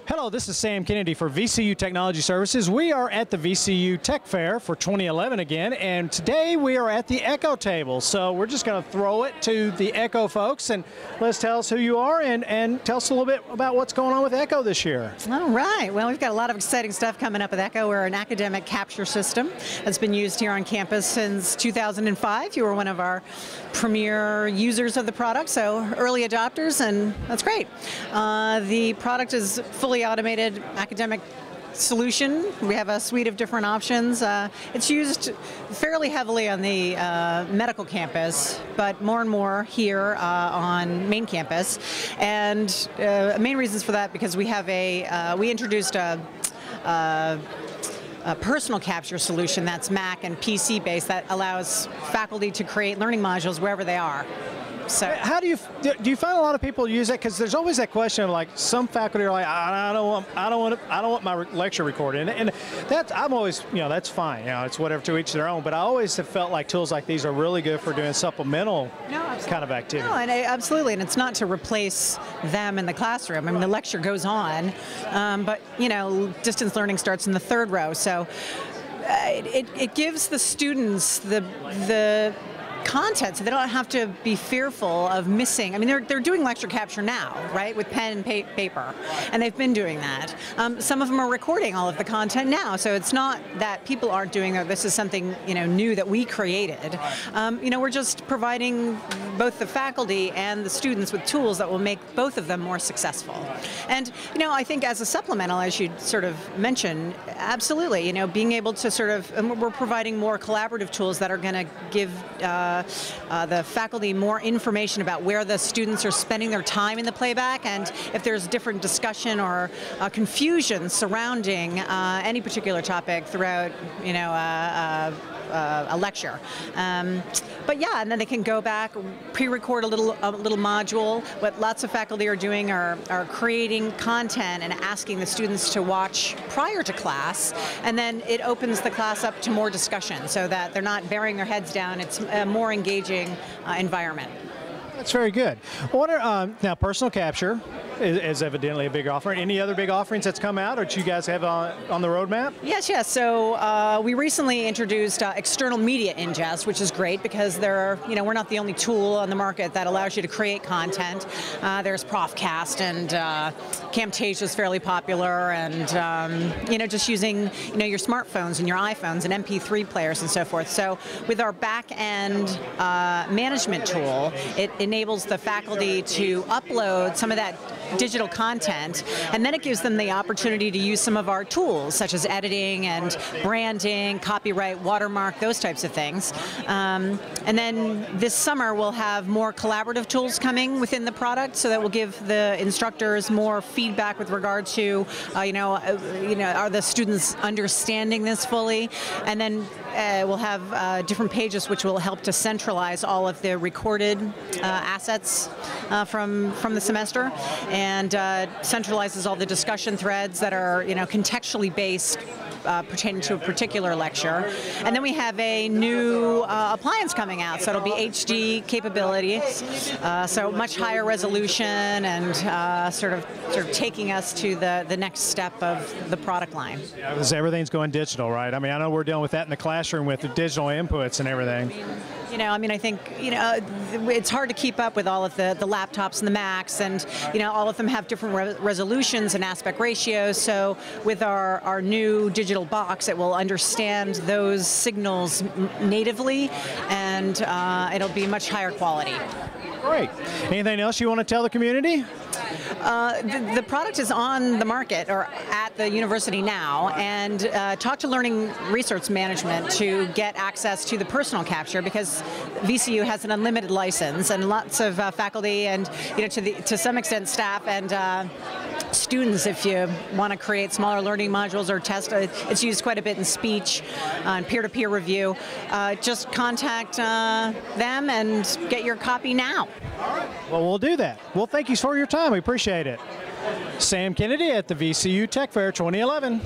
Hello, this is Sam Kennedy for VCU Technology Services. We are at the VCU Tech Fair for 2011 again, and today we are at the Echo table. So we're just going to throw it to the Echo folks, and let's tell us who you are and tell us a little bit about what's going on with Echo this year. All right. Well, we've got a lot of exciting stuff coming up with Echo. We're an academic capture system that's been used here on campus since 2005. You were one of our premier users of the product, so early adopters, and that's great. The product is fully automated academic solution. We have a suite of different options. It's used fairly heavily on the medical campus, but more and more here on main campus. And main reasons for that because we have we introduced a personal capture solution that's Mac and PC based that allows faculty to create learning modules wherever they are. So, how do you find a lot of people use that? Because there's always that question of like some faculty are like, I don't want my lecture recorded, and I'm always, that's fine, it's whatever, to each their own. But I always have felt like tools like these are really good for doing supplemental kind of activity. No, and absolutely, and it's not to replace them in the classroom. I mean, the lecture goes on, but distance learning starts in the third row, so it gives the students the content, so they don't have to be fearful of missing. I mean, they're doing lecture capture now, right, with pen and paper, and they've been doing that. Some of them are recording all of the content now, so it's not that people aren't doing that. This is something new that we created. We're just providing both the faculty and the students with tools that will make both of them more successful. And I think as a supplemental, as you sort of mentioned, absolutely, being able to we're providing more collaborative tools that are going to give the faculty more information about where the students are spending their time in the playback, and if there's different discussion or confusion surrounding any particular topic throughout, a lecture. But yeah, and then they can go back, pre-record a little module. What lots of faculty are doing are creating content and asking the students to watch prior to class, and then it opens the class up to more discussion so that they're not burying their heads down. It's a more engaging environment. That's very good. Now, personal capture is evidently a big offering. Any other big offerings that's come out or that you guys have on the roadmap? Yes. So we recently introduced external media ingest, which is great because we're not the only tool on the market that allows you to create content. There's Profcast, and Camtasia is fairly popular, and just using your smartphones and your iPhones and MP3 players and so forth. So with our back-end management tool, it enables the faculty to upload some of that digital content, and then it gives them the opportunity to use some of our tools, such as editing and branding, copyright, watermark, those types of things. And then this summer we'll have more collaborative tools coming within the product, so that will give the instructors more feedback with regard to, are the students understanding this fully? And then we'll have different pages which will help to centralize all of the recorded assets from the semester, and centralizes all the discussion threads that are contextually based pertaining to a particular lecture. And then we have a new appliance coming out, so it'll be HD capabilities, so much higher resolution, and sort of taking us to the next step of the product line. Yeah, because everything's going digital, right? I mean, I know we're dealing with that in the classroom with the digital inputs and everything. I think it's hard to keep up with all of the laptops and the Macs, and all of them have different resolutions and aspect ratios. So with our new digital box, it will understand those signals natively, and it'll be much higher quality. Great. Anything else you want to tell the community? The product is on the market or at the university now, and talk to Learning Research Management to get access to the personal capture, because VCU has an unlimited license, and lots of faculty and to some extent staff and students, if you want to create smaller learning modules or test. It's used quite a bit in speech and peer-to-peer review. Just contact them and get your copy now. All right. Well, we'll do that. Well, thank you for your time. We appreciate it. Sam Kennedy at the VCU Tech Fair 2011.